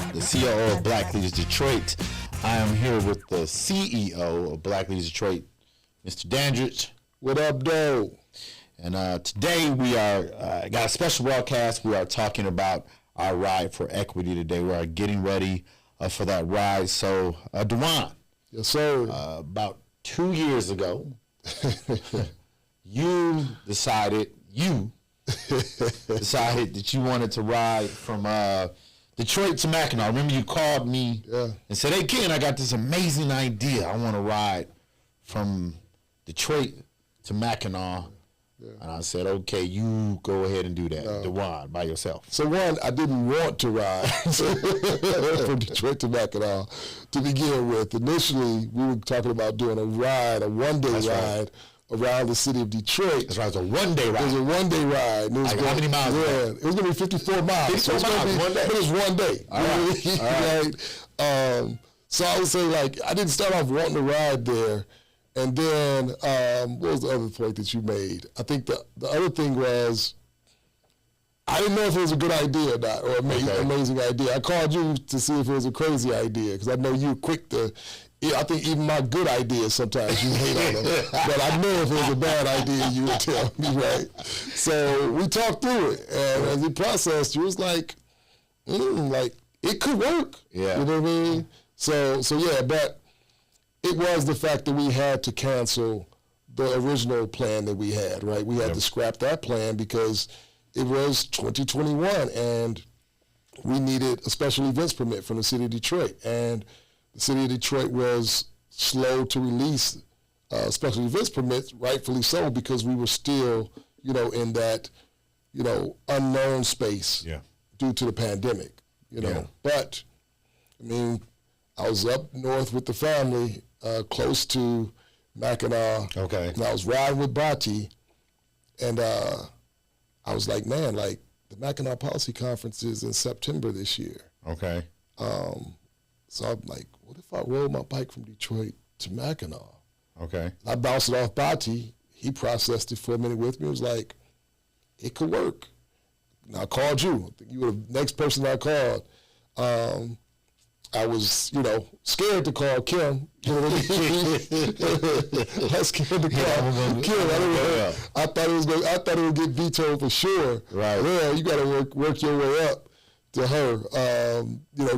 the COO of Black Leaders Detroit. I am here with the CEO of Black Leaders Detroit, Mr. Dandridge. What up, though? And today we are got a special broadcast. We are talking about our ride for equity today. We are getting ready for that ride. So, Dwan. Yes, sir. About 2 years ago, you decided that you wanted to ride from Detroit to Mackinac. I remember you called me and said, "Hey, Ken, I got this amazing idea. I want to ride from Detroit to Mackinac." Yeah. And I said, "Okay, you go ahead and do that, Dwan, by yourself." So one, I didn't want to ride from Detroit to Mackinac to begin with. Initially, we were talking about doing a one-day ride around the city of Detroit. That's right, it was a one-day ride. It was a one-day ride. It was how many miles? Yeah, it was going to be 54 miles. 54 miles, one day. But it was one day. All right. Right? So I would say, like, I didn't start off wanting to ride there. And then, what was the other point that you made? I think the other thing was, I didn't know if it was a good idea or not, or amazing idea. I called you to see if it was a crazy idea, because I know you're quick to, I think even my good ideas, sometimes you hate on them. But I know if it was a bad idea, you would tell me, right? So we talked through it, and as we processed, you was like, it could work. Yeah. You know what I mean? So yeah, but it was the fact that we had to cancel the original plan that we had, right? We had to scrap that plan because it was 2021 and we needed a special events permit from the city of Detroit. And the city of Detroit was slow to release special events permits, rightfully so, because we were still, in that, unknown space due to the pandemic, But, I mean, I was up north with the family, close to Mackinac. Okay. And I was riding with Bati, and I was like, man, like the Mackinac Policy Conference is in September this year. Okay. So I'm like, what if I rode my bike from Detroit to Mackinac? Okay. I bounced it off Bati. He processed it for a minute with me. It was like, it could work. And I called you. I think you were the next person I called. I was, scared to call Kim. You know what I mean? I was scared to call Kim. I thought it would get vetoed for sure. Right. Well, you got to work your way up to her.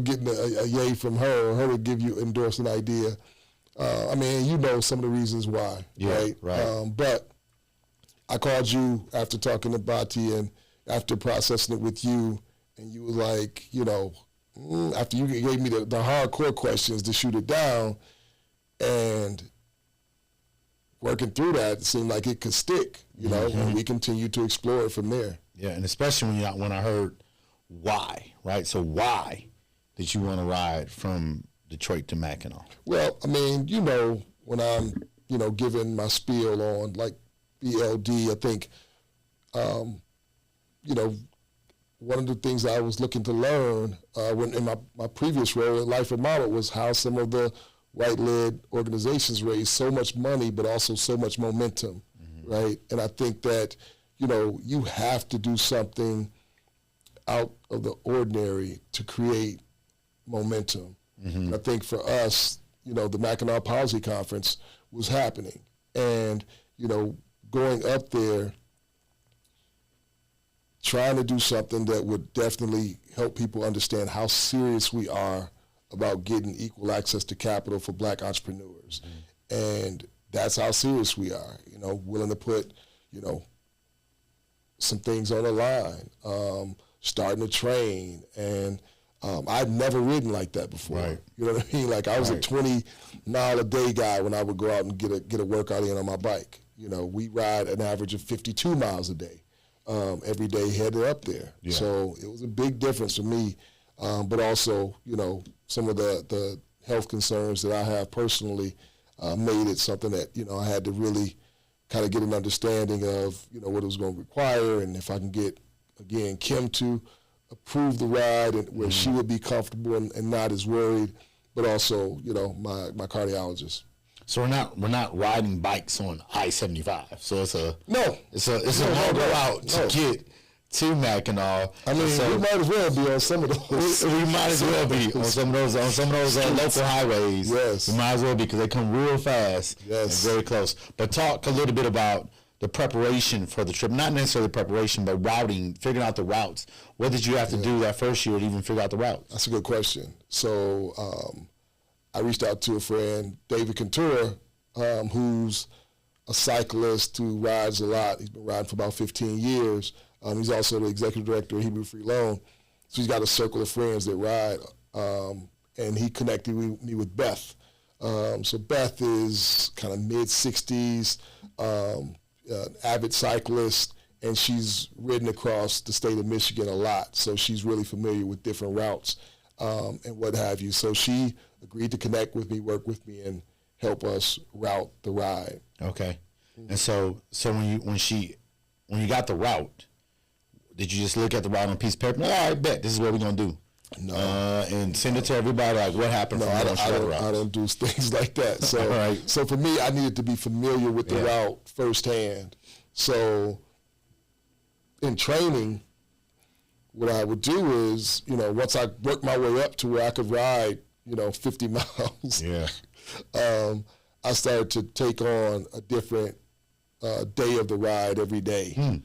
Getting a yay from her, or her to give you endorse an idea. I mean, some of the reasons why. Yeah, right. But I called you after talking to Bati and after processing it with you, and you were like, after you gave me the hardcore questions to shoot it down, and working through that, it seemed like it could stick, and we continued to explore it from there. Yeah, and especially when I heard why, right? So why did you want to ride from Detroit to Mackinac? Well, I mean, when I'm, giving my spiel on like BLD, I think, one of the things I was looking to learn when in my previous role at Life and Model was how some of the white-led organizations raise so much money but also so much momentum, right? And I think that, you have to do something out of the ordinary to create momentum. And I think for us, the Mackinac Policy Conference was happening. And, going up there, trying to do something that would definitely help people understand how serious we are about getting equal access to capital for Black entrepreneurs. And that's how serious we are, willing to put, some things on the line, starting to train. And I'd never ridden like that before. Right. You know what I mean? Like I was a 20-mile-a-day guy when I would go out and get a workout in on my bike. We ride an average of 52 miles a day. Every day headed up there. Yeah. So it was a big difference for me, but also, some of the health concerns that I have personally made it something that, I had to really kind of get an understanding of, what it was going to require, and if I can get, again, Kim to approve the ride and where she would be comfortable and not as worried, but also, my cardiologist. So we're not riding bikes on I-75. So it's a No. It's a longer route to to Mackinac. I mean, we might as well be on some of those. We might as well be on some of those local highways. Yes, we might as well be, because they come real fast. Yes, and very close. But talk a little bit about the preparation for the trip. Not necessarily preparation, but routing, figuring out the routes. What did you have to do that first year to even figure out the route? That's a good question. So I reached out to a friend, David Cantura, who's a cyclist who rides a lot. He's been riding for about 15 years. He's also the executive director of Hebrew Free Loan. So he's got a circle of friends that ride. And he connected me with Beth. So Beth is kind of mid-60s, avid cyclist, and she's ridden across the state of Michigan a lot. So she's really familiar with different routes and what have you. So she agreed to connect with me, work with me, and help us route the ride. Okay. And so when you got the route, did you just look at the route on a piece of paper? No, all right, bet this is what we're gonna do. No. And send it to everybody, like what happened. No, I don't do things like that. So, right. So for me, I needed to be familiar with the route firsthand. So in training, what I would do is, once I worked my way up to where I could ride, 50 miles. Yeah. I started to take on a different day of the ride every day.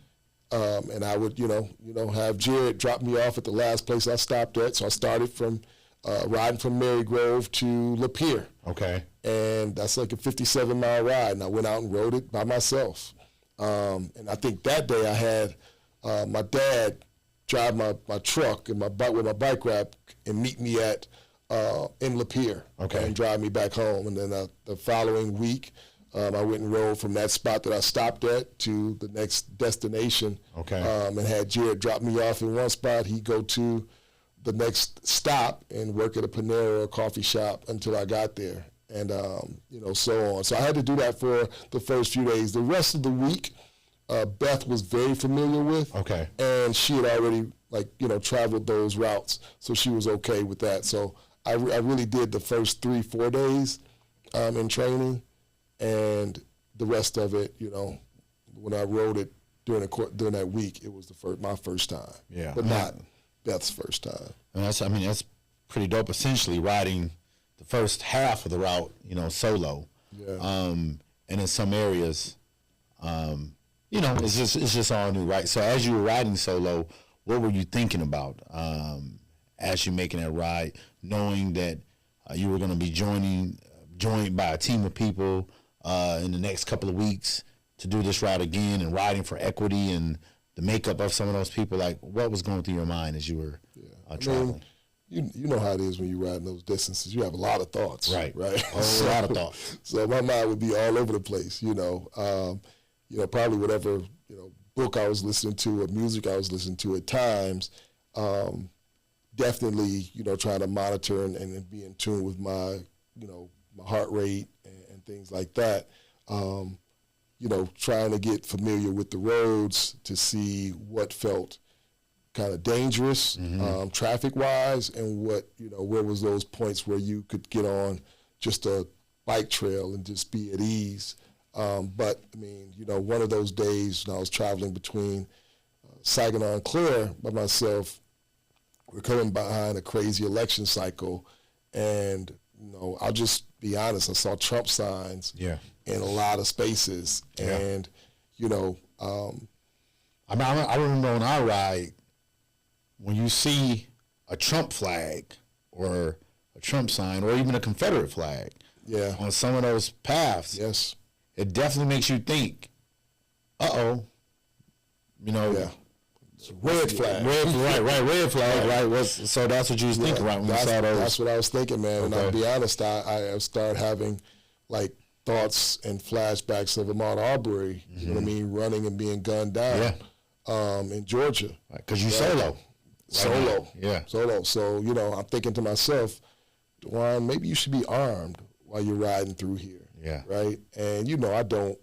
And I would, have Jared drop me off at the last place I stopped at. So I started from riding from Marygrove to Lapeer. Okay. And that's like a 57-mile ride. And I went out and rode it by myself. And I think that day I had my dad drive my truck and my bike with my bike rack and meet me at in Lapeer. Okay. And drive me back home. And then the following week, I went and rode from that spot that I stopped at to the next destination. Okay. And had Jared drop me off in one spot. He'd go to the next stop and work at a Panera or a coffee shop until I got there. And, so on. So I had to do that for the first few days. The rest of the week, Beth was very familiar with. Okay. And she had already, traveled those routes. So she was okay with that. So I really did the first 3-4 days in training. And the rest of it, when I rode it during that week, it was my first time. Yeah. But not Beth's first time. And that's pretty dope. Essentially riding the first half of the route, solo. Yeah. And in some areas, it's just all new, right? So as you were riding solo, what were you thinking about as you're making that ride, knowing that you were going to be joined by a team of people in the next couple of weeks to do this route again, and riding for equity and the makeup of some of those people? Like, what was going through your mind as you were traveling? You know how it is when you ride those distances. You have a lot of thoughts. Right. A lot of thoughts. So my mind would be all over the place, probably whatever, book I was listening to or music I was listening to at times, definitely, trying to monitor and be in tune with my, my heart rate and things like that. Trying to get familiar with the roads to see what felt kind of dangerous, traffic-wise, and what, where was those points where you could get on just a bike trail and just be at ease. But, one of those days when I was traveling between Saginaw and Clare by myself, we're coming behind a crazy election cycle, and, I'll just be honest, I saw Trump signs in a lot of spaces, and, I remember on our ride, when you see a Trump flag or a Trump sign or even a Confederate flag on some of those paths, it definitely makes you think, It's a red flag. Red flag, right. So that's what you was thinking, right, when you saw those? That's what I was thinking, man. And I'll be honest, I started having, thoughts and flashbacks of Ahmaud Arbery, you know what I mean, running and being gunned down in Georgia. Because you solo. Solo. Yeah. Solo. So, I'm thinking to myself, Dwan, maybe you should be armed while you're riding through here. Yeah. Right? And, I don't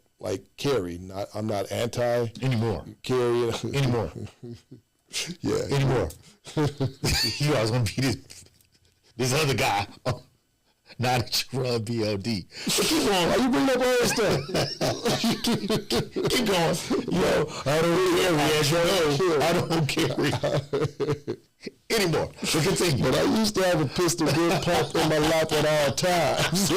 carry. I'm not anti anymore. Carry anymore. Anymore. You always gonna be this other guy Now that you run BLD. But keep going. Why you bring up all this stuff? Keep going. Yo, I don't care. Anymore. But continue. But I used to have a pistol good pump in my lap at all times.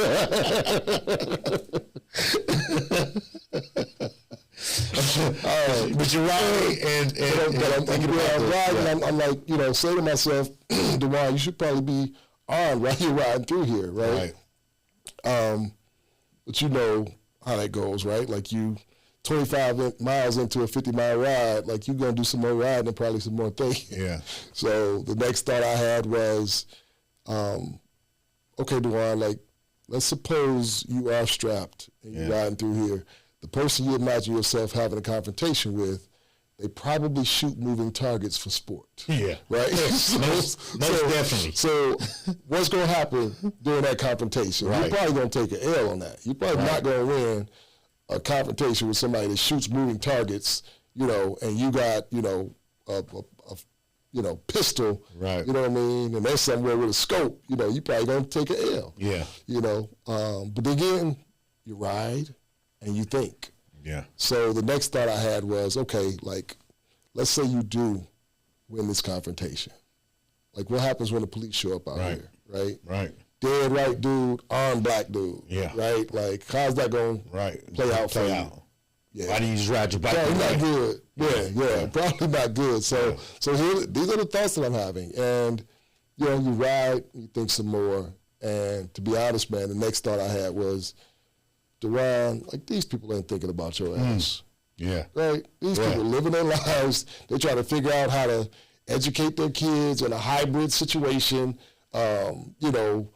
But you're right, I'm like, you know, say to myself, Dwan, you should probably be armed while you're riding through here, right? But you know how that goes, right? Like you 25 miles into a 50-mile ride, like you're gonna do some more riding and probably some more thinking. Yeah. So the next thought I had was, okay, Dwan, like let's suppose you are strapped and you're riding through here. The person you imagine yourself having a confrontation with, they probably shoot moving targets for sport. Yeah. Right? Most definitely. So what's going to happen during that confrontation? Right. You're probably going to take an L on that. You're probably not going to win a confrontation with somebody that shoots moving targets, you know, and you got, you know, a pistol, right? You know what I mean? And they're somewhere with a scope, you know, you probably going to take an L. Yeah. You know, but again, you ride and you think. Yeah. So the next thought I had was, okay, like, let's say you do win this confrontation. Like, what happens when the police show up out here, right? Right. Dead white dude, armed black dude. Yeah. Right? Like, how's that going to play out for you? Yeah. Why do you just ride your bike? Probably not good. Yeah, probably not good. So here, these are the thoughts that I'm having. And, you know, you ride, you think some more. And to be honest, man, the next thought I had was, Dwan, like these people ain't thinking about your ass. Yeah. Right? These people living their lives. They try to figure out how to educate their kids in a hybrid situation. You know,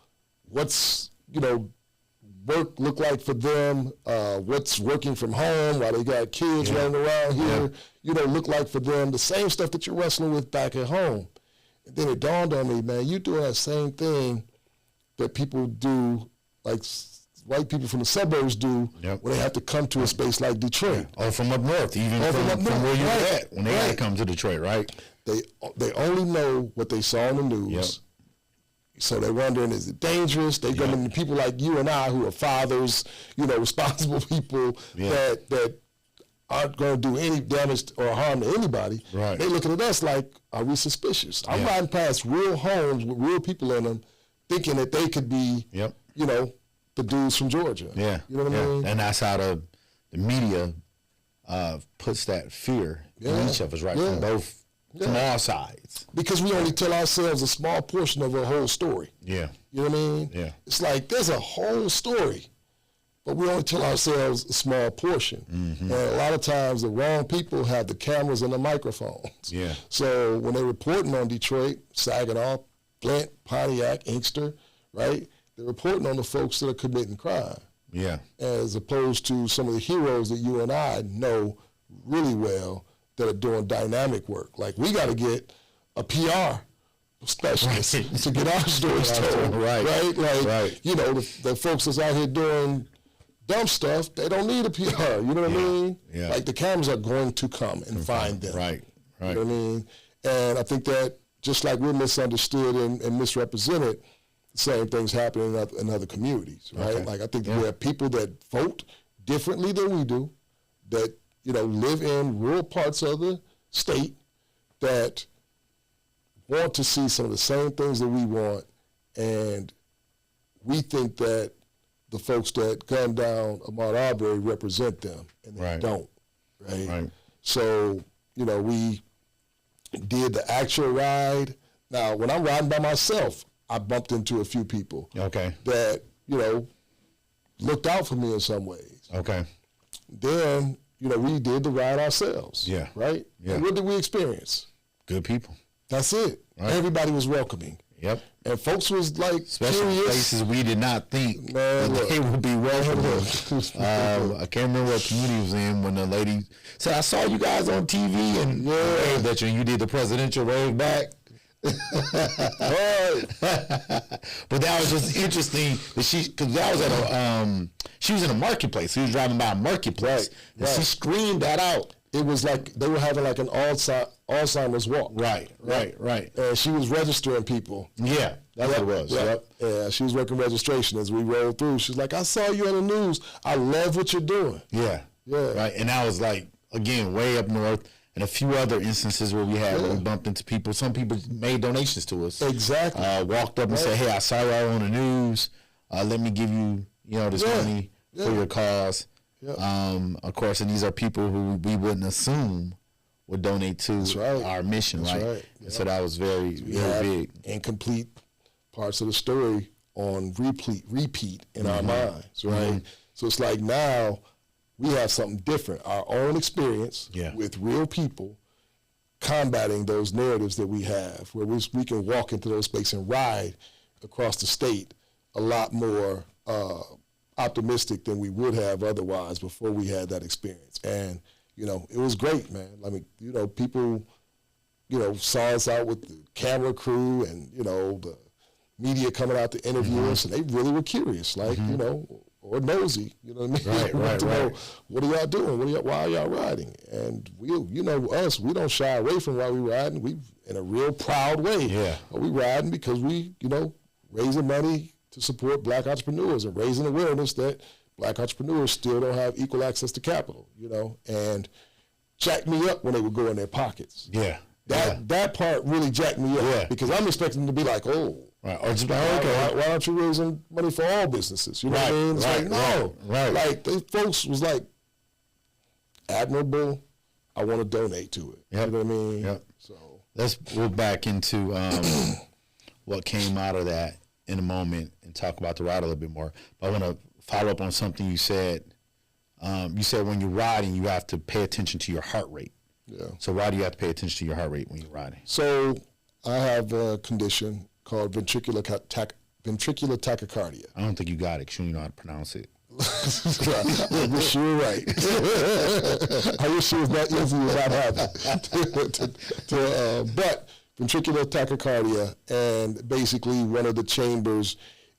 what's, you know, work look like for them, what's working from home while they got kids running around here, you know, look like for them, the same stuff that you're wrestling with back at home. And then it dawned on me, man, you doing that same thing that people do, like white people from the suburbs do when they have to come to a space like Detroit. Or from up north, even from where you're at, when they got to come to Detroit, right? They only know what they saw on the news. Yep. So they're wondering, is it dangerous? They go to people like you and I who are fathers, you know, responsible people that aren't going to do any damage or harm to anybody. Right. They looking at us like, are we suspicious? I'm riding past real homes with real people in them thinking that they could be, you know, the dudes from Georgia. Yeah. You know what I mean? And that's how the media puts that fear in each of us, right? From both, from all sides. Because we only tell ourselves a small portion of a whole story. Yeah. You know what I mean? Yeah. It's like there's a whole story, but we only tell ourselves a small portion. And a lot of times the wrong people have the cameras and the microphones. Yeah. So when they're reporting on Detroit, Saginaw, Flint, Pontiac, Inkster, right? They're reporting on the folks that are committing crime. Yeah. As opposed to some of the heroes that you and I know really well that are doing dynamic work. Like we got to get a PR specialist to get our stories told. Right? Like, you know, the folks that's out here doing dumb stuff, they don't need a PR. You know what I mean? Yeah. Like the cameras are going to come and find them. Right. You know what I mean? And I think that just like we're misunderstood and misrepresented, the same things happen in other communities, right? Okay. Like I think there are people that vote differently than we do, that, you know, live in rural parts of the state that want to see some of the same things that we want, and we think that the folks that gunned down Ahmaud Arbery represent them, and they don't, right? So, you know, we did the actual ride. Now, when I'm riding by myself, I bumped into a few people that, you know, looked out for me in some ways. Then, you know, we did the ride ourselves. Right? And what did we experience? Good people. That's it. Everybody was welcoming. And folks was like especially curious. Places we did not think that they would be welcoming. I can't remember what community was in when the lady said, I saw you guys on TV and waved at you and you did the presidential wave back. But that was just interesting that because that was at she was in a marketplace. She was driving by a marketplace and she screamed that out. It was like they were having like an Alzheimer's walk. Right. And she was registering people. Yeah, that's what it was. Yep. Yeah, she was working registration as we rolled through. She's like, I saw you on the news. I love what you're doing. Yeah. Right. And that was like, again, way up north, and a few other instances where we bumped into people. Some people made donations to us. Exactly. Walked up and said, hey, I saw y'all on the news. Let me give you, this money for your cause. Yep. Of course, and these are people who we wouldn't assume would donate to our mission, right? Yep. And so that was very, very big. Incomplete parts of the story on repeat in our minds, right? Mm-hmm. So it's like now we have something different, our own experience with real people combating those narratives that we have, where we can walk into those spaces and ride across the state a lot more optimistic than we would have otherwise before we had that experience. And, it was great, man. I mean, people, saw us out with the camera crew and, the media coming out to interview us, and they really were curious, like, or nosy, you know what I mean? Right. Know, what are y'all doing? Why are y'all riding? And we don't shy away from why we riding. We, in a real proud way, we riding because we, raising money to support Black entrepreneurs and raising awareness that Black entrepreneurs still don't have equal access to capital, and jacked me up when they would go in their pockets. That part really jacked me up because I'm expecting them to be like, oh, right. Or just like, okay, why aren't you raising money for all businesses? You know what I mean? It's like, no. Right. Like, the folks was like, admirable, I want to donate to it. Yep. You know what I mean? Yep. So let's move back into what came out of that in a moment and talk about the ride a little bit more. But I want to follow up on something you said. You said when you're riding, you have to pay attention to your heart rate. Yeah. So why do you have to pay attention to your heart rate when you're riding? So I have a condition called ventricular tachycardia. I don't think you got it because you don't know how to pronounce it. I wish you were right. I wish it was that easy without having but ventricular tachycardia, and basically one of the chambers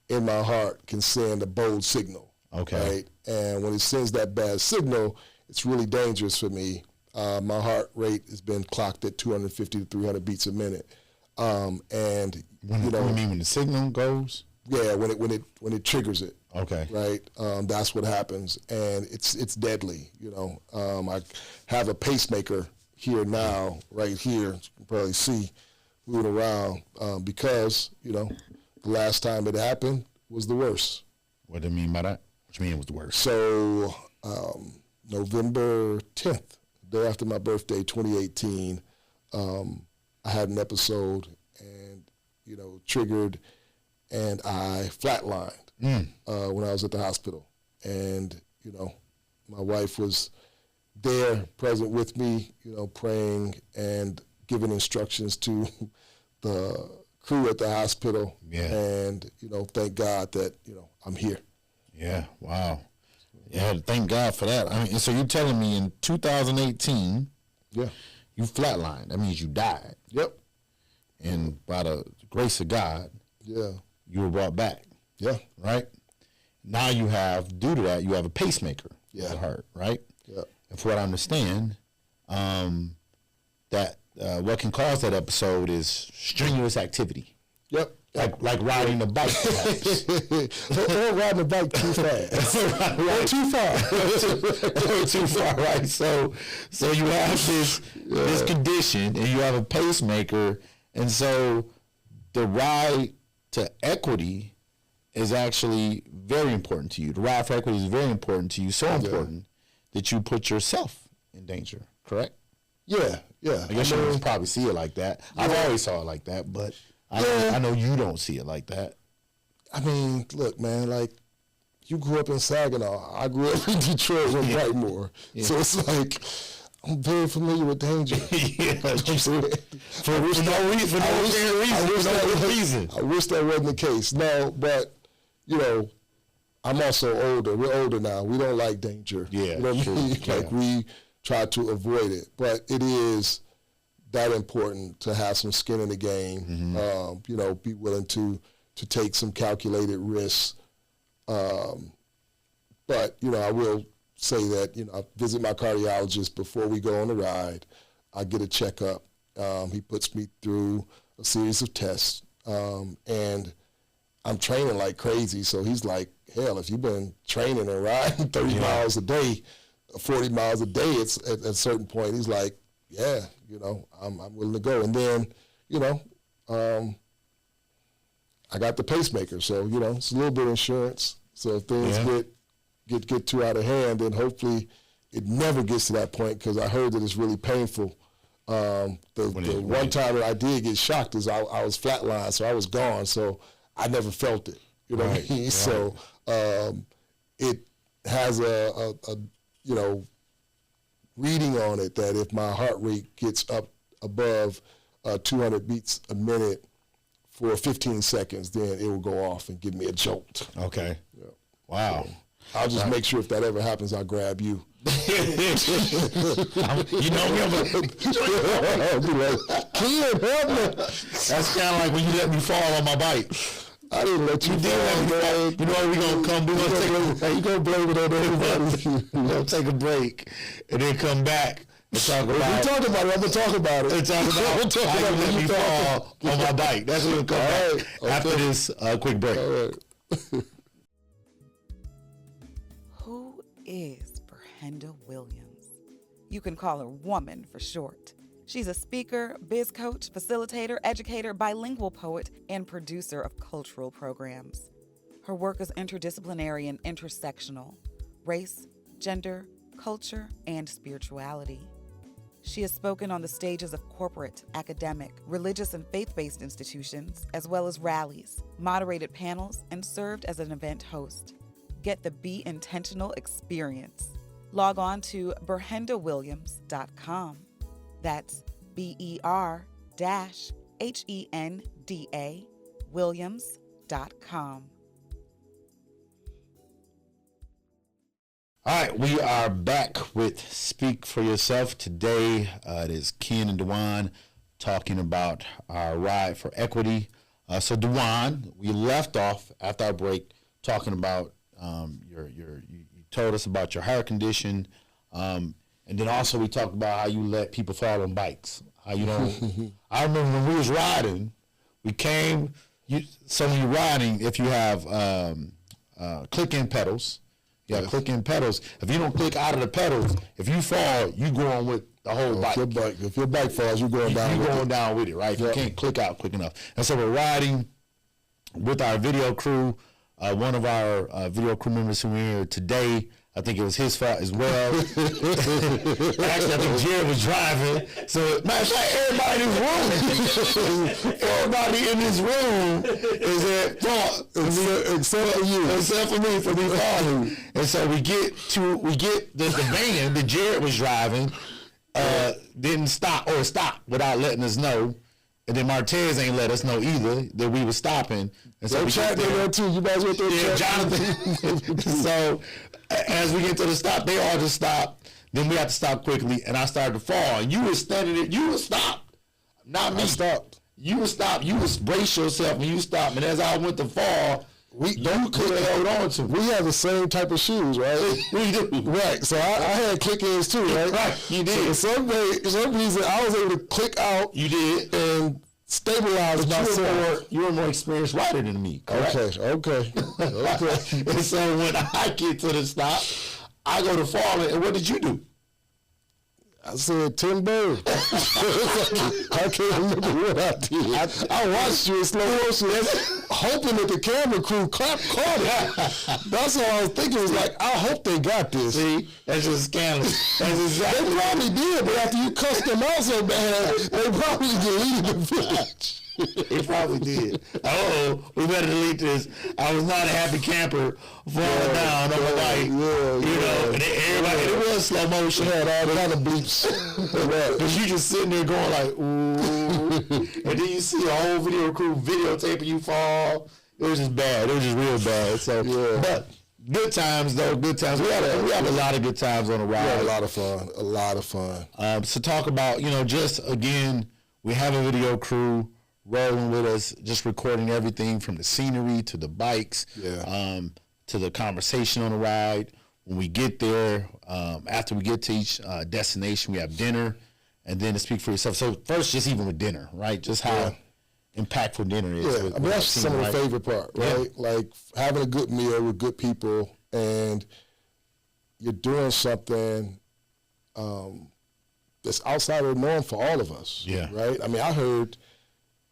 in my heart can send a bold signal. Okay. Right? And when it sends that bad signal, it's really dangerous for me. My heart rate has been clocked at 250 to 300 beats a minute. And when you mean when the signal goes? Yeah, when it triggers it. Okay. Right. That's what happens, and it's deadly. I have a pacemaker here now, right here. You can probably see moving around because the last time it happened was the worst. What do you mean by that? What do you mean it was the worst? So November 10th, day after my birthday, 2018, I had an episode and triggered, and I flatlined when I was at the hospital. And my wife was there, present with me, praying and giving instructions to the crew at the hospital. Yeah. And thank God that I'm here. Yeah. Wow. Yeah. Thank God for that. I mean, so you're telling me in 2018, you flatlined. That means you died. Yep. And by the grace of God, you were brought back. Yeah. Right? Now you have, due to that, you have a pacemaker in your heart, right? Yeah. And from what I understand, that what can cause that episode is strenuous activity. Yep. Like riding a bike. Or riding a bike too fast. Or too far. Or too far, right? So you have this condition, and you have a pacemaker, and so the ride to equity is actually very important to you. The ride for equity is very important to you, so important that you put yourself in danger, correct? Yeah. I guess you probably see it like that. I've always saw it like that, but I know you don't see it like that. I mean, look, man, like, you grew up in Saginaw. I grew up in Detroit and Brightmoor. Yeah. So it's like, I'm very familiar with danger. For no reason. I wish that wasn't the case. No, but, I'm also older. We're older now. We don't like danger. Yeah, you know what I mean? Like, we try to avoid it. But it is that important to have some skin in the game, be willing to take some calculated risks. But, I will say that, I visit my cardiologist before we go on the ride. I get a checkup, He puts me through a series of tests, and I'm training like crazy. So he's like, hell, if you've been training and riding 30 miles a day, 40 miles a day, it's at a certain point, he's like, yeah, I'm willing to go. And then, I got the pacemaker. So, it's a little bit of insurance. So if things get too out of hand, then hopefully it never gets to that point, because I heard that it's really painful. The one time that I did get shocked is I was flatlined, so I was gone. So I never felt it. You know what I mean? Right. So it has a reading on it that if my heart rate gets up above 200 beats a minute for 15 seconds, then it will go off and give me a jolt. Okay. Yeah. Wow. So I'll just make sure if that ever happens, I'll grab you. You know me, I'll be like, Ken, help me. That's kind of like when you let me fall on my bike. I didn't let you fall, man. You know what we gonna come do? You gonna blame it on everybody. We're gonna take a break and then come back and talk about it. We talk about it. I'm gonna talk about it. And talk about how you let me fall on my bike. That's when we'll come back after this quick break. All right. Who is Brenda Williams? You can call her Woman for short. She's a speaker, biz coach, facilitator, educator, bilingual poet, and producer of cultural programs. Her work is interdisciplinary and intersectional: race, gender, culture, and spirituality. She has spoken on the stages of corporate, academic, religious, and faith-based institutions, as well as rallies, moderated panels, and served as an event host. Get the Be Intentional experience. Log on to BrehendaWilliams.com. That's BER-HENDA Williams.com. All right, we are back with Speak for Yourself. Today, it is Ken and Dwan talking about our ride for equity. So Dwan, we left off after our break talking about you told us about your heart condition, and then also we talked about how you let people fall on bikes. How you don't. I remember when we was riding, we came. So when you're riding, if you have click-in pedals. Yeah, click-in pedals. If you don't click out of the pedals, if you fall, you go on with the whole bike. If your bike falls, you're going down with it. You're going down with it, right? Yep. You can't click out quick enough. And so we're riding with our video crew. One of our video crew members who were here today, I think it was his fault as well. Actually, I think Jared was driving. So, matter of fact, everybody in this room is at fault, except for you, except for me for me falling. And so we get the van that Jared was driving didn't stop or stopped without letting us know. And then Martez ain't let us know either that we were stopping. And so we chat there too. You guys went there. Yeah, Jonathan. So as we get to the stop, they all just stopped. Then we had to stop quickly, and I started to fall. And you were standing there. You were stopped. Not me. I stopped. You were stopped. You was brace yourself and you stopped. And as I went to fall, you could have held on to. We have the same type of shoes, right? We do. Right. So I had click-ins too, right? Right. You did. So for some reason, I was able to click out. You did. And stabilize myself. You were more experienced rider than me, correct? Okay. And so when I get to the stop, I go to fall, and what did you do? I said 10 birds. I can't remember what I did. I watched you in slow motion, hoping that the camera crew caught it. That's all I was thinking. Was like, I hope they got this. See, that's just scandalous. That's exactly. They probably did, but after you cussed them out so bad, they probably deleted the footage. They probably did. Oh, we better delete this. I was not a happy camper falling down on my bike. You know, and everybody, it was slow motion. Had all the other bleeps. Because you just sitting there going like, ooh. And then you see a whole video crew videotaping you fall. It was just bad. It was just real bad. So, but good times though. Good times. We have a lot of good times on the ride. We had a lot of fun. A lot of fun. So talk about, just again, we have a video crew rolling with us, just recording everything from the scenery to the bikes, to the conversation on the ride. When we get there, after we get to each destination, we have dinner, and then to speak for yourself. So first, just even with dinner, right? Just how impactful dinner is. Yeah, with that's some of the favorite part, right? Yeah. Like having a good meal with good people, and you're doing something that's outside of the norm for all of us. Yeah. Right? I mean, I heard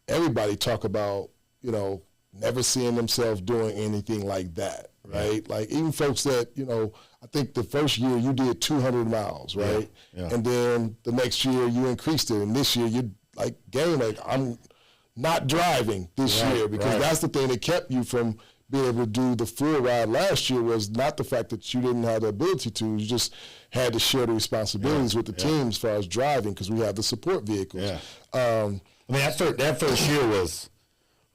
everybody talk about, you know, never seeing themselves doing anything like that, right? Yeah. Like even folks that, you know, I think the first year you did 200 miles, right? Yeah. And then the next year you increased it, and this year you like gained, like I'm not driving this year, because that's the thing that kept you from being able to do the full ride last year, was not the fact that you didn't have the ability to, you just had to share the responsibilities with the team as far as driving, because we have the support vehicles. Yeah. I mean, that first year was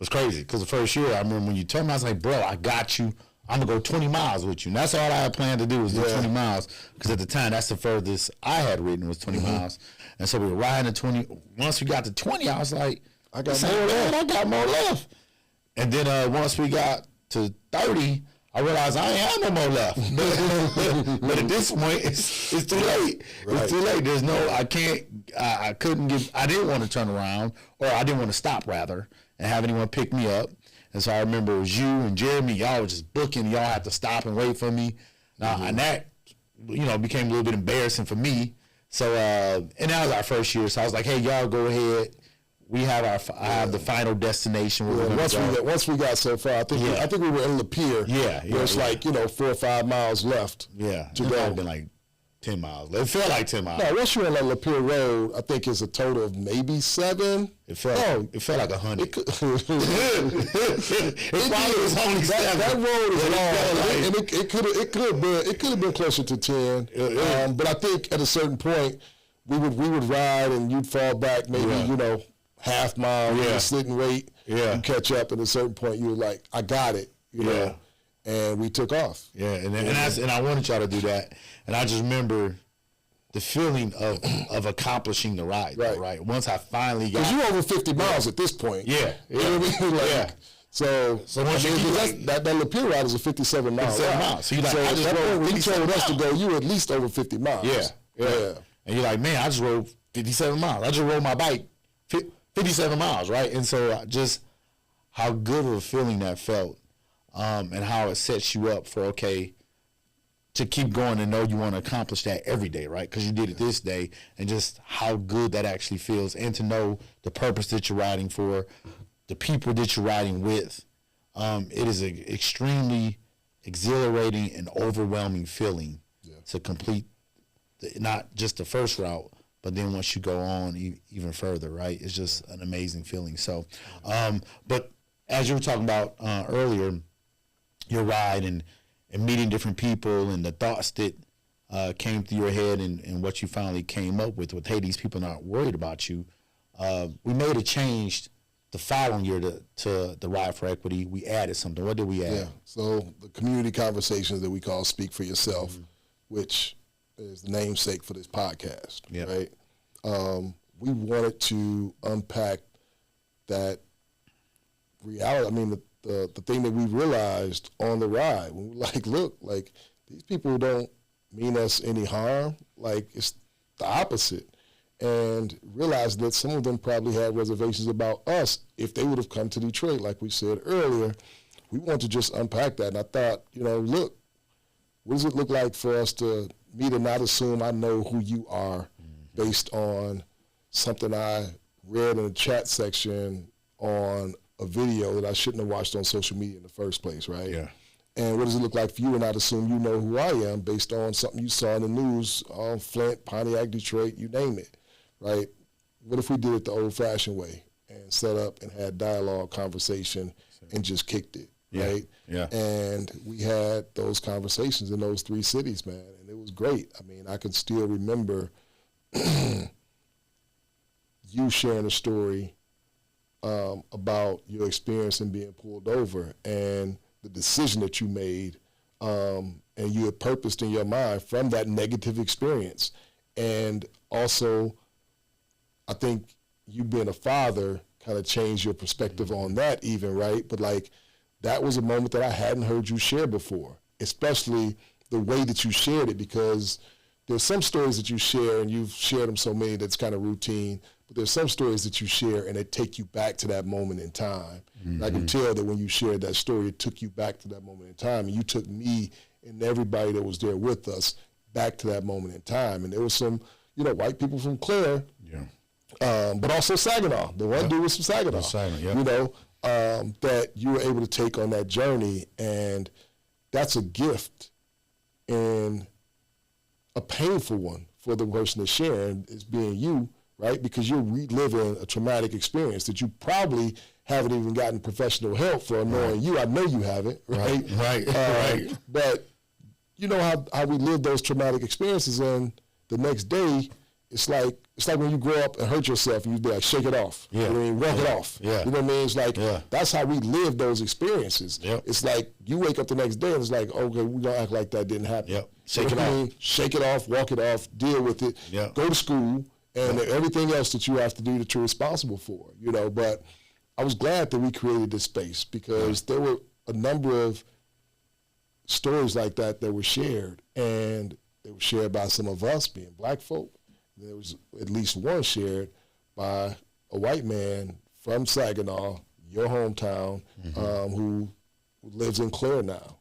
crazy, because the first year, I remember when you told me, I was like, bro, I got you. I'm going to go 20 miles with you. And that's all I had planned to do was do 20 miles, because at the time, that's the furthest I had ridden was 20 miles. And so we were riding to 20. Once we got to 20, I was like, I got more left. And then once we got to 30, I realized I ain't have no more left. But at this point, it's too late. Right. It's too late. There's no, I didn't want to turn around, or I didn't want to stop, rather, and have anyone pick me up. And so I remember it was you and Jeremy, y'all were just booking, y'all had to stop and wait for me. And that, you know, became a little bit embarrassing for me. So, and that was our first year. So I was like, hey, y'all go ahead. We have I have the final destination. Once we got so far, I think we were in Lapeer. Where it's like, you know, 4 or 5 miles left. Yeah, to go. It might have been like 10 miles. It felt like 10 miles. No, once you're on that Lapeer Road, I think it's a total of maybe 7. It felt like 100. It probably was only 7. That road is long, and it could have been closer to 10. But I think at a certain point, we would ride, and you'd fall back maybe, you know, half mile, you sit and wait, and catch up. At a certain point, you were like, I got it, you know, and we took off. Yeah, and I wanted y'all to do that. And I just remember the feeling of accomplishing the ride, right? Once I finally got... Because you're over 50 miles at this point. Yeah. You know what I mean? Like, So once that Lapeer ride is a 57 mile ride. So when you told us to go, you were at least over 50 miles. Yeah. And you're like, man, I just rode 57 miles. I just rode my bike 57 miles, right? And so just how good of a feeling that felt, and how it sets you up for, to keep going and know you want to accomplish that every day, right? Because you did it this day, and just how good that actually feels, and to know the purpose that you're riding for, the people that you're riding with. It is an extremely exhilarating and overwhelming feeling to complete not just the first route, but then once you go on even further, right? It's just an amazing feeling. So, but as you were talking about earlier, your ride and meeting different people and the thoughts that came through your head and what you finally came up with, hey, these people are not worried about you. We made a change the following year to the Ride for Equity. We added something. What did we add? Yeah, so the community conversations that we call Speak for Yourself, which is the namesake for this podcast, right? We wanted to unpack that reality. I mean, the thing that we realized on the ride, when we look, these people don't mean us any harm. Like, it's the opposite. And realized that some of them probably had reservations about us if they would have come to Detroit, like we said earlier. We want to just unpack that. And I thought, look, what does it look like for us to meet and not assume I know who you are based on something I read in the chat section on a video that I shouldn't have watched on social media in the first place, right? Yeah. And what does it look like for you to not assume you know who I am based on something you saw in the news on Flint, Pontiac, Detroit, you name it, right? What if we did it the old-fashioned way and set up and had dialogue, conversation, and just kicked it, right? Yeah. And we had those conversations in those 3 cities, man, and it was great. I mean, I can still remember you sharing a story about your experience in being pulled over and the decision that you made, and you had purposed in your mind from that negative experience. And also, I think you being a father kind of changed your perspective on that even, right? But that was a moment that I hadn't heard you share before, especially the way that you shared it, because there's some stories that you share, and you've shared them so many that's kind of routine, but there's some stories that you share and they take you back to that moment in time. And I can tell that when you shared that story, it took you back to that moment in time, and you took me and everybody that was there with us back to that moment in time. And there was some, white people from Clare, but also Saginaw. The one dude was from Saginaw, that you were able to take on that journey, and that's a gift and a painful one for the person that's sharing, is being you, right? Because you're reliving a traumatic experience that you probably haven't even gotten professional help for, knowing you. I know you haven't, right? Right. But you know how we live those traumatic experiences, and the next day, it's like when you grow up and hurt yourself, and you be like, shake it off. Yeah. Walk it off. Yeah. You know what I mean? It's like, that's how we live those experiences. Yep. It's like you wake up the next day and it's like, okay, we're going to act like that didn't happen. Yep. Shake it off. Shake it off, walk it off, deal with it, go to school, and everything else that you have to do that you're responsible for, But I was glad that we created this space, because there were a number of stories like that were shared, and they were shared by some of us being black folk. There was at least one shared by a white man from Saginaw, your hometown, who lives in Clare now,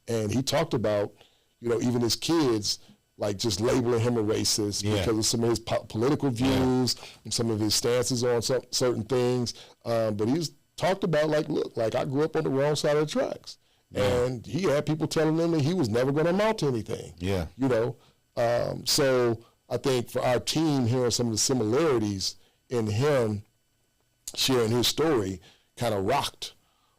and he talked about, even his kids, like just labeling him a racist because of some of his political views and some of his stances on certain things. But he's talked about, look, I grew up on the wrong side of the tracks. And he had people telling him that he was never going to amount to anything. So I think for our team, hearing some of the similarities in him sharing his story kind of rocked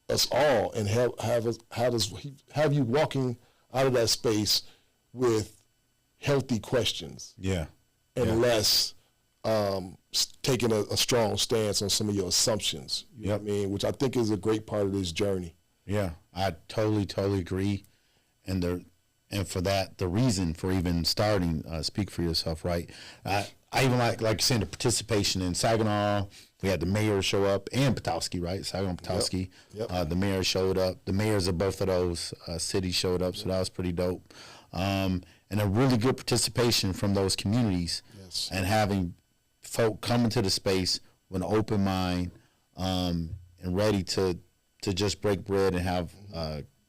us all, and have you walking out of that space with healthy questions. And less taking a strong stance on some of your assumptions. You know what I mean? Which I think is a great part of this journey. Yeah, I totally agree. And for that, the reason for even starting Speak for Yourself, right? I even like saying the participation in Saginaw. We had the mayor show up, and Petoskey, right? Saginaw, Petoskey. The mayor showed up. The mayors of both of those cities showed up, so that was pretty dope. And a really good participation from those communities, and having folk come into the space with an open mind and ready to just break bread and have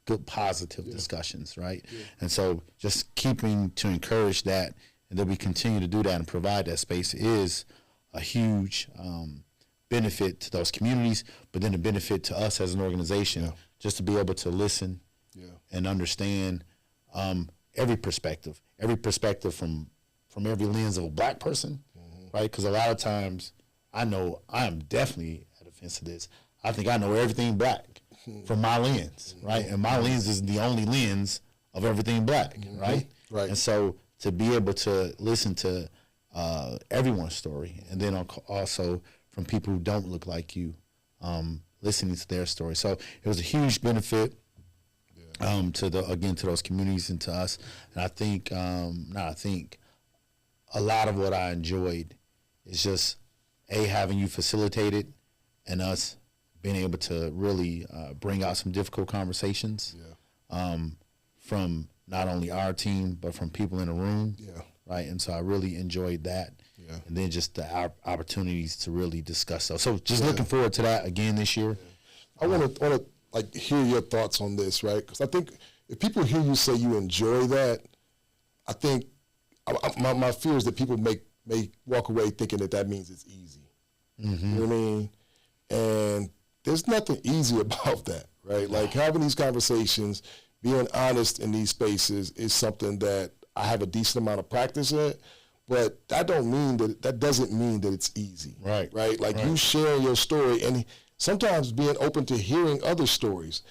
good positive discussions, right? And so just keeping to encourage that, and that we continue to do that and provide that space, is a huge benefit to those communities, but then a benefit to us as an organization, just to be able to listen and understand every perspective from every lens of a black person, right? Because a lot of times, I know I am definitely at offense to this. I think I know everything black from my lens, right? And my lens is the only lens of everything black, right? And so to be able to listen to everyone's story, and then also from people who don't look like you, listening to their story. So it was a huge benefit to those communities and to us. And I think, a lot of what I enjoyed is just having you facilitated, and us being able to really bring out some difficult conversations from not only our team, but from people in the room, right? And so I really enjoyed that. And then just the opportunities to really discuss those. So just looking forward to that again this year. I want to hear your thoughts on this, right? Because I think if people hear you say you enjoy that, I think my fear is that people may walk away thinking that means it's easy. You know what I mean? And there's nothing easy about that, right? Like having these conversations, being honest in these spaces is something that I have a decent amount of practice in, but that doesn't mean that it's easy. Right? Like you sharing your story, and sometimes being open to hearing other stories.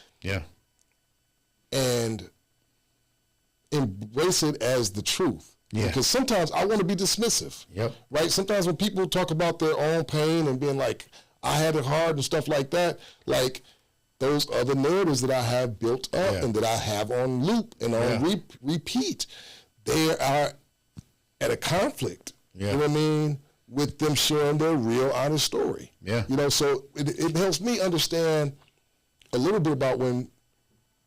And embrace it as the truth. Because sometimes I want to be dismissive. Right? Sometimes when people talk about their own pain and being like, I had it hard and stuff like that, like those other narratives that I have built up and that I have on loop and on repeat, they are at a conflict, you know what I mean, with them sharing their real honest story. So it helps me understand a little bit about when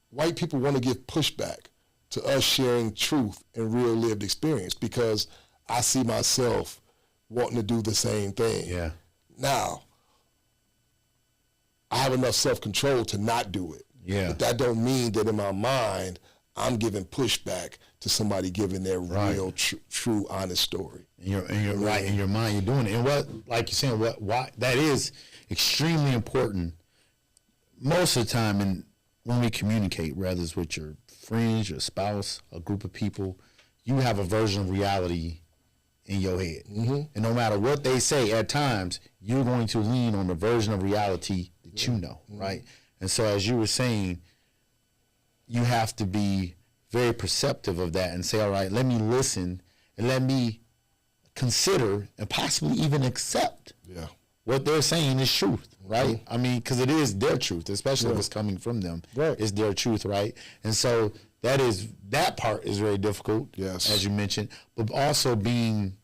white people want to give pushback to us sharing truth and real lived experience, because I see myself wanting to do the same thing. Yeah. Now, I have enough self-control to not do it. Yeah. But that don't mean that in my mind, I'm giving pushback to somebody giving their real, true, honest story. You're right. In your mind, you're doing it. And what, like you're saying, why that is extremely important most of the time. And when we communicate, whether it's with your friends, your spouse, a group of people, you have a version of reality in your head. Mm-hmm. And no matter what they say, at times, you're going to lean on the version of reality that you know, right? And so as you were saying, you have to be very perceptive of that and say, all right, let me listen and let me consider and possibly even accept what they're saying is truth, right? I mean, because it is their truth, especially if it's coming from them. Right. It's their truth, right? And so that part is very difficult, as you mentioned, but also being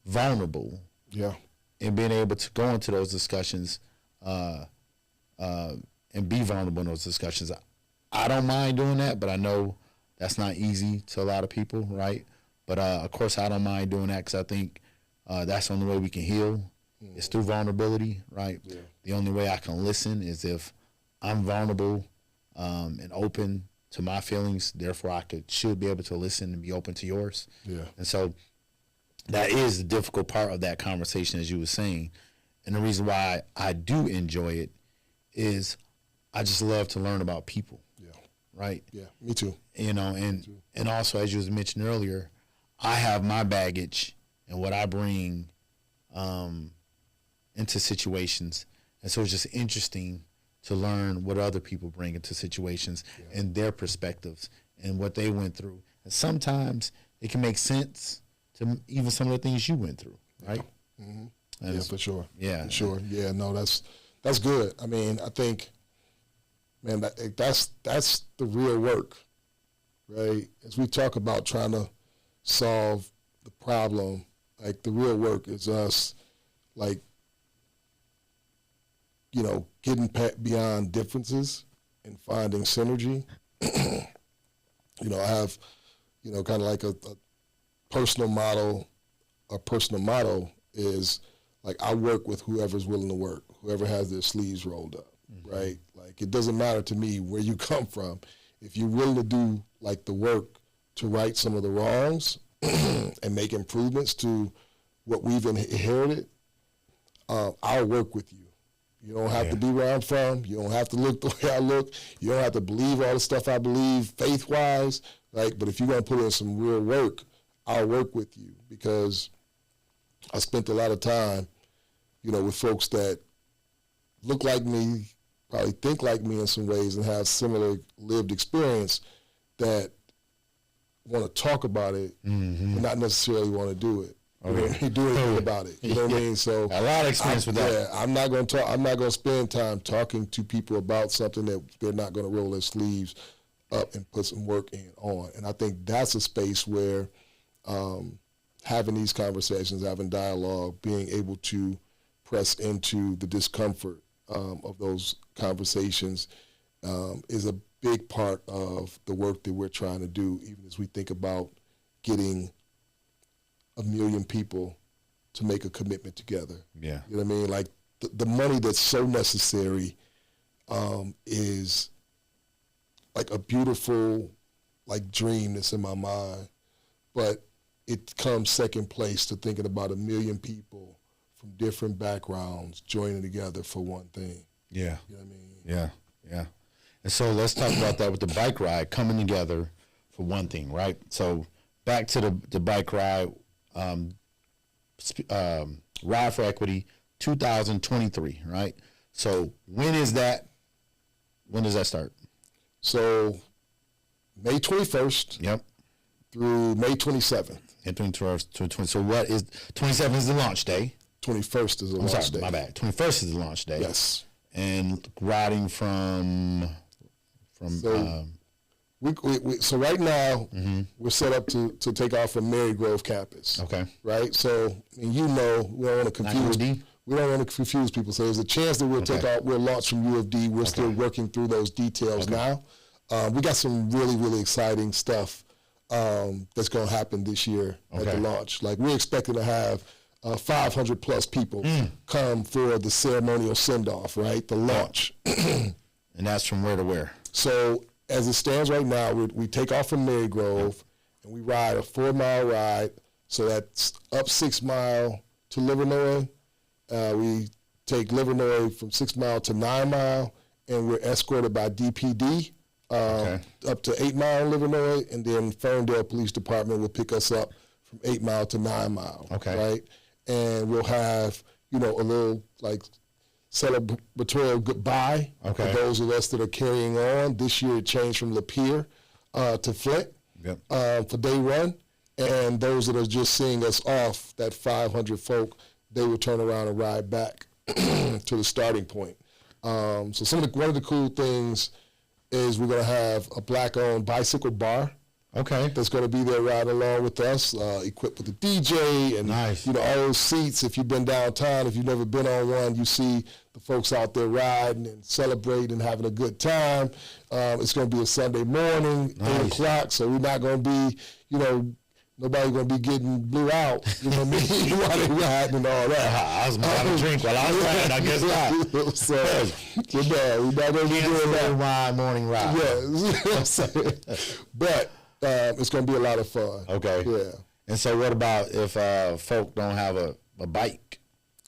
vulnerable and being able to go into those discussions and be vulnerable in those discussions. I don't mind doing that, but I know that's not easy to a lot of people, right? But, of course, I don't mind doing that because I think that's the only way we can heal is through vulnerability, right? Yeah. The only way I can listen is if I'm vulnerable and open to my feelings. Therefore, I should be able to listen and be open to yours. Yeah. And so that is the difficult part of that conversation, as you were saying. And the reason why I do enjoy it is I just love to learn about people. Right? Yeah, me too. You know, and also, as you was mentioning earlier, I have my baggage and what I bring into situations. And so it's just interesting to learn what other people bring into situations and their perspectives and what they went through. And sometimes it can make sense to even some of the things you went through, right? Mm-hmm. Yeah, for sure. Yeah. For sure. Yeah, no, that's good. I mean, I think, man, that's the real work, right? As we talk about trying to solve the problem, like the real work is us, like, you know, getting beyond differences and finding synergy. You know, I have, you know, kind of like a personal model. A personal motto is like I work with whoever's willing to work, whoever has their sleeves rolled up, right? Like it doesn't matter to me where you come from. If you're willing to do like the work to right some of the wrongs and make improvements to what we've inherited, I'll work with you. You don't have to be where I'm from. You don't have to look the way I look. You don't have to believe all the stuff I believe faith-wise, right? But if you're going to put in some real work, I'll work with you because I spent a lot of time, you know, with folks that look like me, probably think like me in some ways and have similar lived experience that want to talk about it, but not necessarily want to do it. Do anything about it. You know what I mean? So a lot of experience with that. Yeah, I'm not going to spend time talking to people about something that they're not going to roll their sleeves up and put some work in on. And I think that's a space where having these conversations, having dialogue, being able to press into the discomfort of those conversations is a big part of the work that we're trying to do, even as we think about getting 1 million people to make a commitment together. Yeah. You know what I mean? Like the money that's so necessary is like a beautiful like dream that's in my mind, but it comes second place to thinking about 1 million people from different backgrounds joining together for one thing. Yeah. You know what I mean? Yeah, yeah. And so let's talk about that with the bike ride coming together for one thing, right? So back to the bike ride, Ride for Equity 2023, right? So when does that start? So May 21st. Yep. Through May 27th. And 21st. So what is 27th is the launch day? 21st is the launch day. My bad. 21st is the launch day. Yes. And riding from so right now we're set up to take off from Marygrove campus. Okay. Right. So you know we don't want to confuse. We don't want to confuse people. So there's a chance that we'll take off. We'll launch from U of D. We're still working through those details now. We got some really, really exciting stuff that's going to happen this year at the launch. Like, we're expecting to have 500 plus people come for the ceremonial send-off, right? The launch. And that's from where to where? So as it stands right now, we take off from Marygrove and we ride a 4-mile ride. So that's up 6 Mile to Livernois. We take Livernois from 6 Mile to 9 Mile, and we're escorted by DPD up to 8 Mile Livernois, and then Ferndale Police Department will pick us up from 8 Mile to 9 Mile. Right? And we'll have, a little like celebratory goodbye for those of us that are carrying on. This year it changed from Lapeer to Flint for day one. And those that are just seeing us off, that 500 folk, they will turn around and ride back to the starting point. So one of the cool things is we're going to have a Black-owned bicycle bar. That's going to be there riding along with us, equipped with a DJ and all those seats. If you've been downtown, if you've never been on one, you see the folks out there riding and celebrating and having a good time. It's going to be a Sunday morning, 8 o'clock, so we're not going to be, nobody's going to be getting blew out, while they riding and all that. I was about to drink while I was riding, I guess not. So, we're not going to be doing that. Morning ride. But it's going to be a lot of fun. Yeah. And so what about if folk don't have a bike?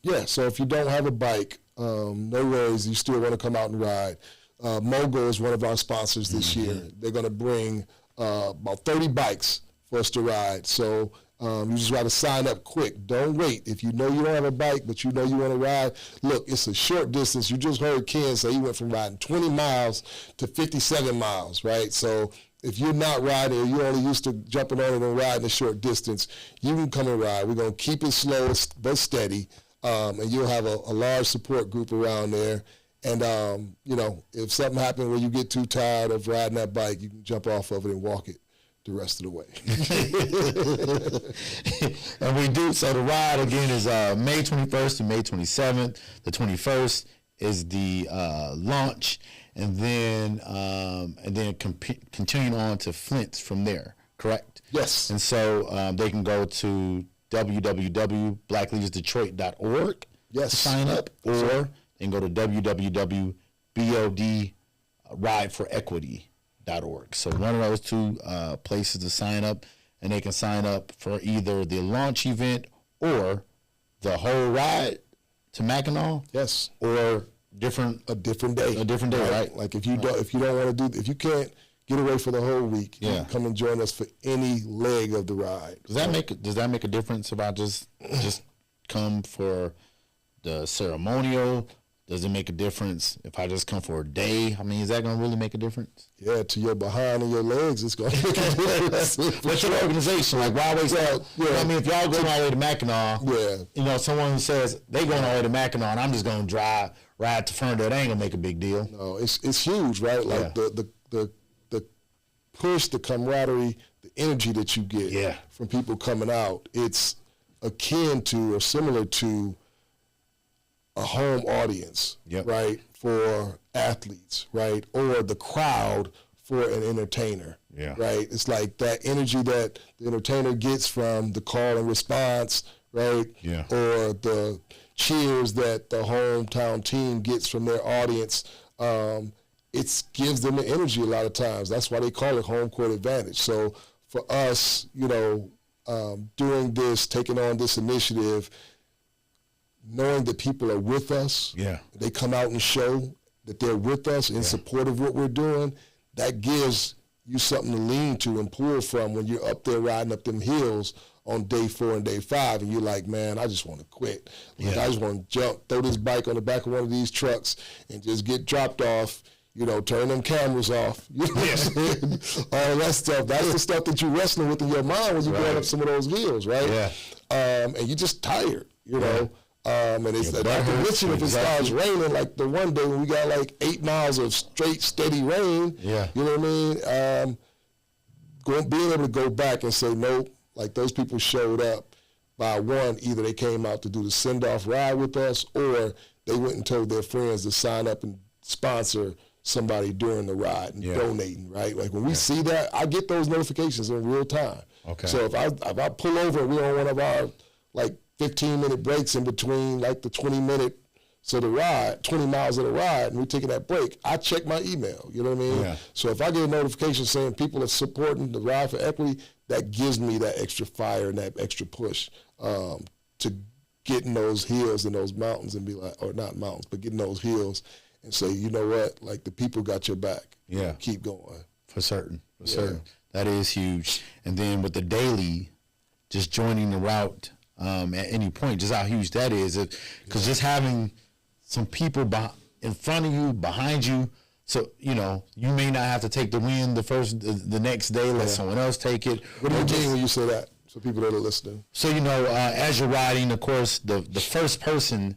Yeah, so if you don't have a bike, no worries, you still want to come out and ride. Mogul is one of our sponsors this year. They're going to bring about 30 bikes for us to ride. So you just got to sign up quick. Don't wait. If you know you don't have a bike, but you know you want to ride, look, it's a short distance. You just heard Ken say he went from riding 20 miles to 57 miles, right? So if you're not riding or you're only used to jumping on it and riding a short distance, you can come and ride. We're going to keep it slow but steady, and you'll have a large support group around there. And, if something happens where you get too tired of riding that bike, you can jump off of it and walk it the rest of the way. And we do, so the ride again is May 21st to May 27th. The 21st is the launch, and then continuing on to Flint from there, correct? Yes. And so they can go to www.blackleadersdetroit.org to sign up, or they can go to www.BLDRideForEquity.org. So one of those two places to sign up, and they can sign up for either the launch event or the whole ride to Mackinac. Yes. Or a different day. A different day, right? Like if you don't want to if you can't get away for the whole week, you can come and join us for any leg of the ride. Does that make a difference if I just come for the ceremonial? Does it make a difference if I just come for a day? I mean, is that going to really make a difference? Yeah, to your behind and your legs, it's going to make a difference. What's your organization? Like, why waste out? I mean, if y'all going all the way to Mackinac, someone who says they going all the way to Mackinac and I'm just going to ride to Ferndale, that ain't going to make a big deal. No, it's huge, right? Like the push, the camaraderie, the energy that you get from people coming out, it's akin to or similar to a home audience, right, for athletes, right, or the crowd for an entertainer, right? It's like that energy that the entertainer gets from the call and response, right, or the cheers that the hometown team gets from their audience. It gives them the energy a lot of times. That's why they call it home court advantage. So for us, doing this, taking on this initiative, knowing that people are with us, they come out and show that they're with us in support of what we're doing, that gives you something to lean to and pull from when you're up there riding up them hills on day 4 and day 5, and you're like, man, I just want to quit. Like, I just want to jump, throw this bike on the back of one of these trucks and just get dropped off, turn them cameras off, all that stuff. That's the stuff that you're wrestling with in your mind when you're going up some of those hills, right? And you're just tired, and it's like conviction if it starts raining, like the one day when we got like 8 miles of straight, steady rain, you know what I mean? Being able to go back and say, nope, like those people showed up by one, either they came out to do the send-off ride with us, or they went and told their friends to sign up and sponsor somebody during the ride and donating, right? Like when we see that, I get those notifications in real time. Okay. So if I pull over and we're on one of our like 15-minute breaks in between like the 20 miles of the ride, and we're taking that break, I check my email, you know what I mean? Yeah. So if I get a notification saying people are supporting the Ride for Equity, that gives me that extra fire and that extra push to get in those hills and those mountains and be like, or not mountains, but get in those hills and say, you know what, like the people got your back. Yeah. Keep going. For certain. That is huge. And then with the daily, just joining the route at any point, just how huge that is. Because just having some people in front of you, behind you, so, you know, you may not have to take the win the next day, let someone else take it. What do you mean when you say that, for people that are listening? So, you know, as you're riding, of course, the first person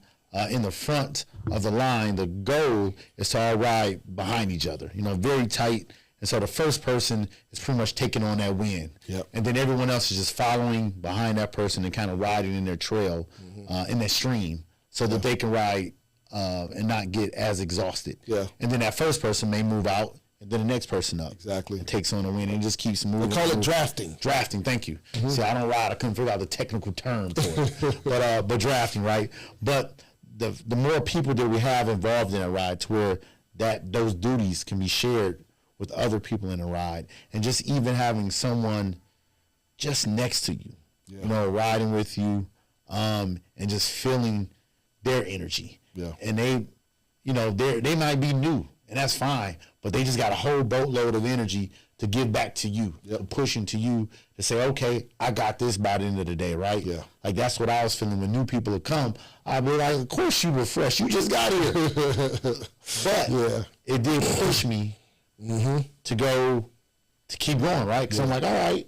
in the front of the line, the goal is to all ride behind each other, you know, very tight. And so the first person is pretty much taking on that win. Yep. And then everyone else is just following behind that person and kind of riding in their trail, in their stream, so that they can ride and not get as exhausted. Yeah. And then that first person may move out, and then the next person up. Exactly. And takes on the win, and it just keeps moving. We call it drafting. Drafting, thank you. See, I don't ride. I couldn't figure out the technical term for it. But drafting, right? But the more people that we have involved in a ride, to where those duties can be shared with other people in a ride, and just even having someone just next to you, you know, riding with you, and just feeling their energy. Yeah. And they, you know, they might be new, and that's fine, but they just got a whole boatload of energy to give back to you, to push into you, to say, okay, I got this by the end of the day, right? Yeah. Like that's what I was feeling when new people would come. I'd be like, of course you were fresh. You just got here. But it did push me to keep going, right? Because I'm like, all right,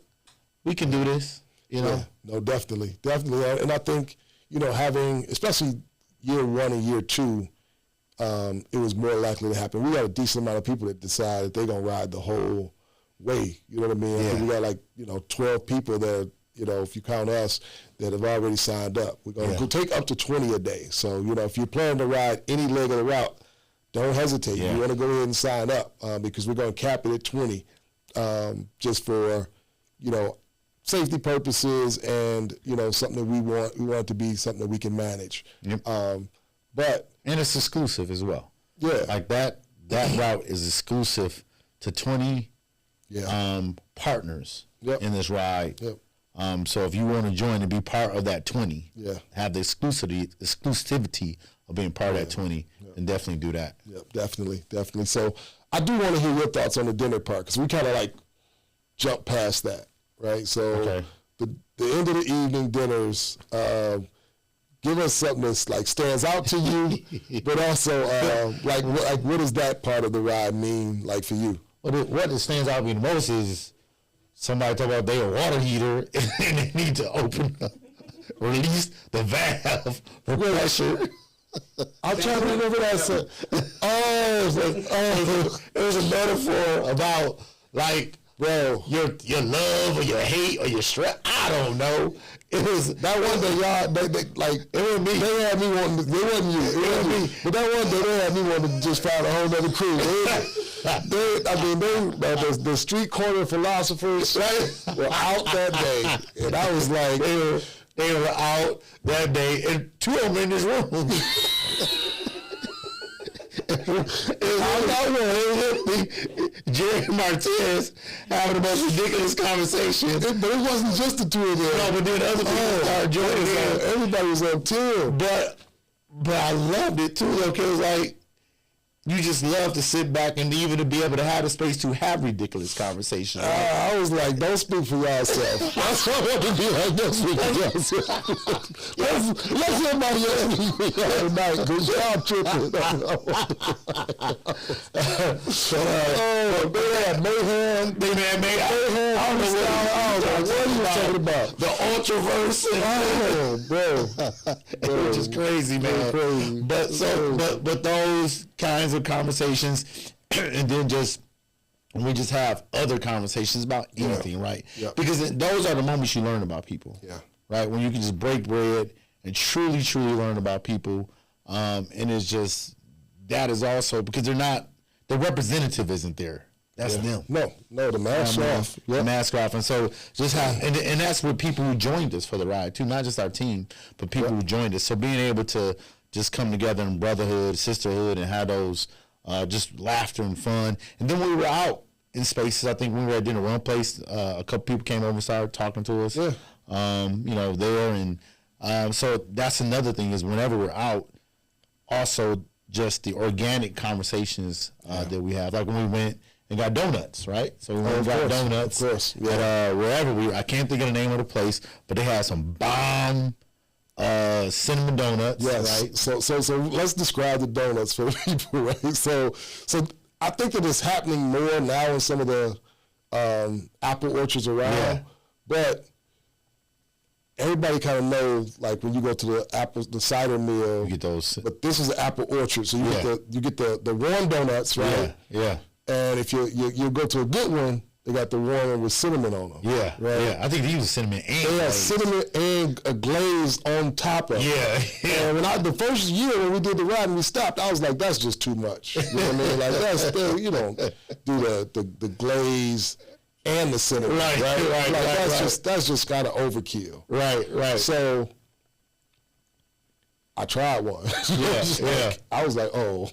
we can do this, you know? Yeah. No, definitely. And I think, you know, having, especially year 1 and year 2, it was more likely to happen. We got a decent amount of people that decide that they're going to ride the whole way, you know what I mean? Yeah. We got like, you know, 12 people that, you know, if you count us, that have already signed up. We're going to take up to 20 a day. So, you know, if you're planning to ride any leg of the route, don't hesitate. You want to go ahead and sign up because we're going to cap it at 20 just for, you know, safety purposes and, you know, something that we want it to be something that we can manage. Yep. And it's exclusive as well. Yeah. Like that route is exclusive to 20 partners in this ride. Yep. So if you want to join and be part of that 20, have the exclusivity of being part of that 20, then definitely do that. Yep, definitely. So I do want to hear your thoughts on the dinner part, because we kind of like jump past that, right? So the end of the evening dinners, give us something that's like stands out to you, but also like what does that part of the ride mean like for you? What stands out to me the most is somebody talk about their water heater and they need to release the valve for pressure. I'm trying to remember that. So, it was a metaphor about like, bro, your love or your hate or your stress. I don't know. It was that one day, y'all. They like it wasn't me. They had me wanting. It wasn't you. It wasn't me. But that one day, they had me wanting to just find a whole other crew. The street corner philosophers were out that day, and I was like, they were out that day, and 2 of them in this room. I'm not one. Jerry Martinez having the most ridiculous conversation. But it wasn't just the 2 of them. No, but then other people started joining in. Everybody was on 10. But I loved it too, though, because like, you just love to sit back and even to be able to have the space to have ridiculous conversations. Right? I was like, don't speak for yourself. That's what I want to be like, don't speak for yourself. Let somebody else speak for you tonight, because y'all tripping. They had mayhem. They had mayhem. I don't know what you talking about. The ultraverse. Oh, bro. Which is crazy, man. Crazy. But those kinds of conversations, and then we just have other conversations about anything, right? Yeah. Because those are the moments you learn about people. Yeah. Right? When you can just break bread and truly, truly learn about people. And it's just, that is also, because they're the representative isn't there. That's them. No, the mask off. Yep. The mask off. And so just how, and that's what people who joined us for the ride too, not just our team, but people who joined us. So being able to just come together in brotherhood, sisterhood, and have those just laughter and fun. And then we were out in spaces. I think when we were at Dinner Run Place, a couple people came over and started talking to us, there. And so that's another thing is whenever we're out, also just the organic conversations that we have. Like when we went and got donuts, right? So we went and got donuts. Of course. Yeah. At wherever I can't think of the name of the place, but they had some bomb cinnamon donuts. Yes. Right? So let's describe the donuts for the people, right? So I think that it's happening more now in some of the apple orchards around, but everybody kind of knows, like when you go to the cider mill, you get those. But this is an apple orchard, so you get the warm donuts, right? Yeah. And if you go to a good one, they got the one with cinnamon on them. Yeah, right. Yeah, I think they use cinnamon and they glaze. cinnamon and a glaze on top of it. Yeah. And when the first year when we did the ride and we stopped, I was like, that's just too much. You know what I mean? Like you don't do the glaze and the cinnamon. Right. That's just kind of overkill. Right. So I tried one. Yeah. I was like, oh,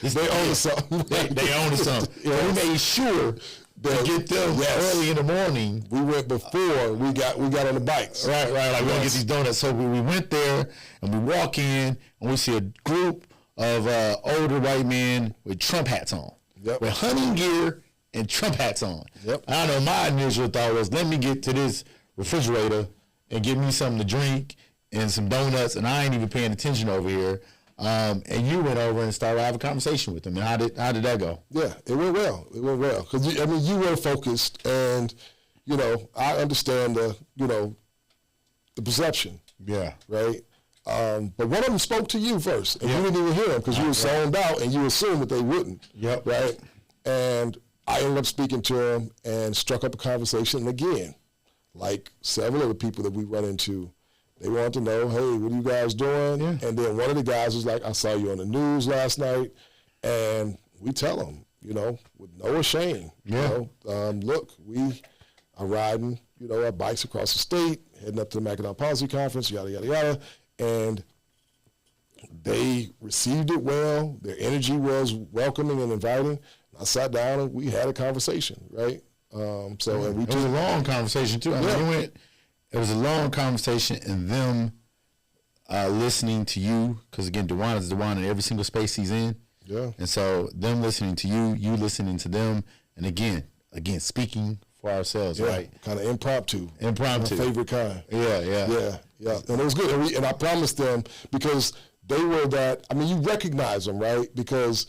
they own something. They own something. So we made sure to get them early in the morning. We went before we got on the bikes. Right. Like we're gonna get these donuts. So we went there and we walk in and we see a group of older white men with Trump hats on. Yep. With hunting gear and Trump hats on. Yep. I know my initial thought was, let me get to this refrigerator and get me something to drink and some donuts, and I ain't even paying attention over here. And you went over and started having a conversation with them. And how did that go? Yeah, it went well. Because you were focused, and I understand the perception. Yeah. Right. But one of them spoke to you first, and you didn't even hear him because you were zoned out, and you assumed that they wouldn't. Yep. Right. And I ended up speaking to him and struck up a conversation. And again, like several of the people that we run into, they wanted to know, hey, what are you guys doing? Yeah. And then one of the guys was like, I saw you on the news last night. And we tell them, with no shame, look, we are riding, our bikes across the state, heading up to the Mackinac Policy Conference, yada, yada, yada. And they received it well. Their energy was welcoming and inviting. I sat down and we had a conversation, right? And we it was a long conversation too. I mean, it was a long conversation, and them listening to you, because again, Dwan is Dwan in every single space he's in. Yeah. And so them listening to you, you listening to them, and again, speaking for ourselves, right? Kind of impromptu. My favorite kind. Yeah. And it was good. And I promised them, because they were that, you recognize them, right? Because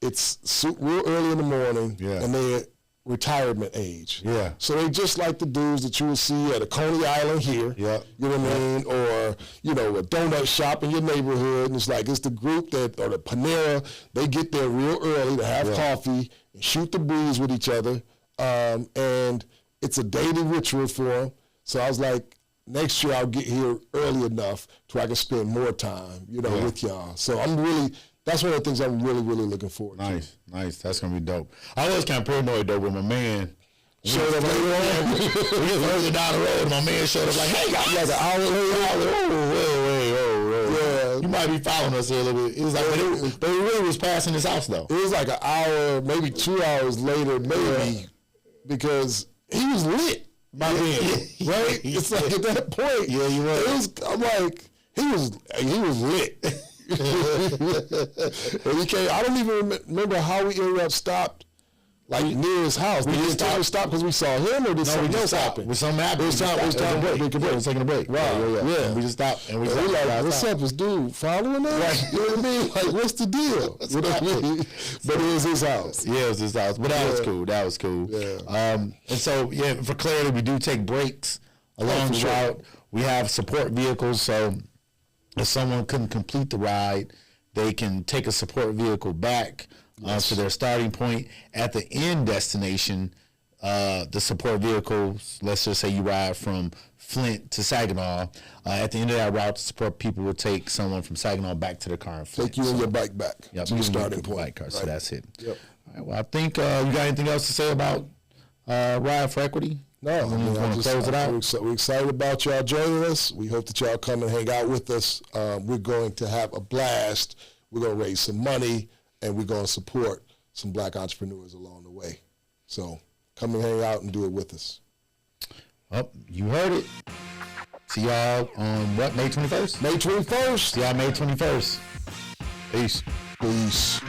it's real early in the morning, and they're retirement age. Yeah. So they just like the dudes that you would see at a Coney Island here. Yeah. You know what I mean? Or, a donut shop in your neighborhood. And it's the group or the Panera, they get there real early to have coffee and shoot the breeze with each other. And it's a daily ritual for them. So I was like, next year I'll get here early enough to where I can spend more time, with y'all. So that's one of the things I'm really, really looking forward to. Nice. That's going to be dope. I was kind of paranoid, though, with my man. Showed up later on. We was further down the road, and my man showed up like, hey, guys. Like an hour later. Whoa. You might be following us here a little bit. It was like, but it really was passing his house, though. It was like an hour, maybe 2 hours later, because he was lit by then, right? It's like at that point, you were. I'm like, he was lit. And I don't even remember how we ended up stopped, near his house. Did we stop because we saw him, or did something else happen? With something happened. It was time to break. We was taking a break. Wow. Yeah. And we just stopped. And we like, what's up? Is dude following us? Right. You know what I mean? Like, what's the deal? You know what I mean? But it was his house. Yeah, it was his house. But that was cool. Yeah. And so, for clarity, we do take breaks along the route. We have support vehicles, so if someone couldn't complete the ride, they can take a support vehicle back to their starting point. At the end destination, the support vehicles. Let's just say you ride from Flint to Saginaw. At the end of that route, the support people will take someone from Saginaw back to the car and Flint. Take you and your bike back. Yep, to the starting point. Bike car, right. So that's it. Yep. All right, well, I think you got anything else to say about Ride for Equity? No, I mean, want to close it out? We're excited about y'all joining us. We hope that y'all come and hang out with us. We're going to have a blast. We're going to raise some money, and we're going to support some black entrepreneurs along the way. So come and hang out and do it with us. Well, you heard it. See y'all on what, May 21st? May 21st. See y'all May 21st. Peace. Peace.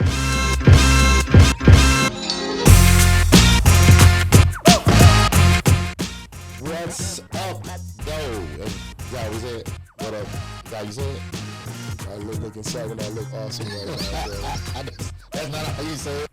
What's up, though? That was it. What up? That you said? I look looking second. I look awesome right now. That's not how you say it.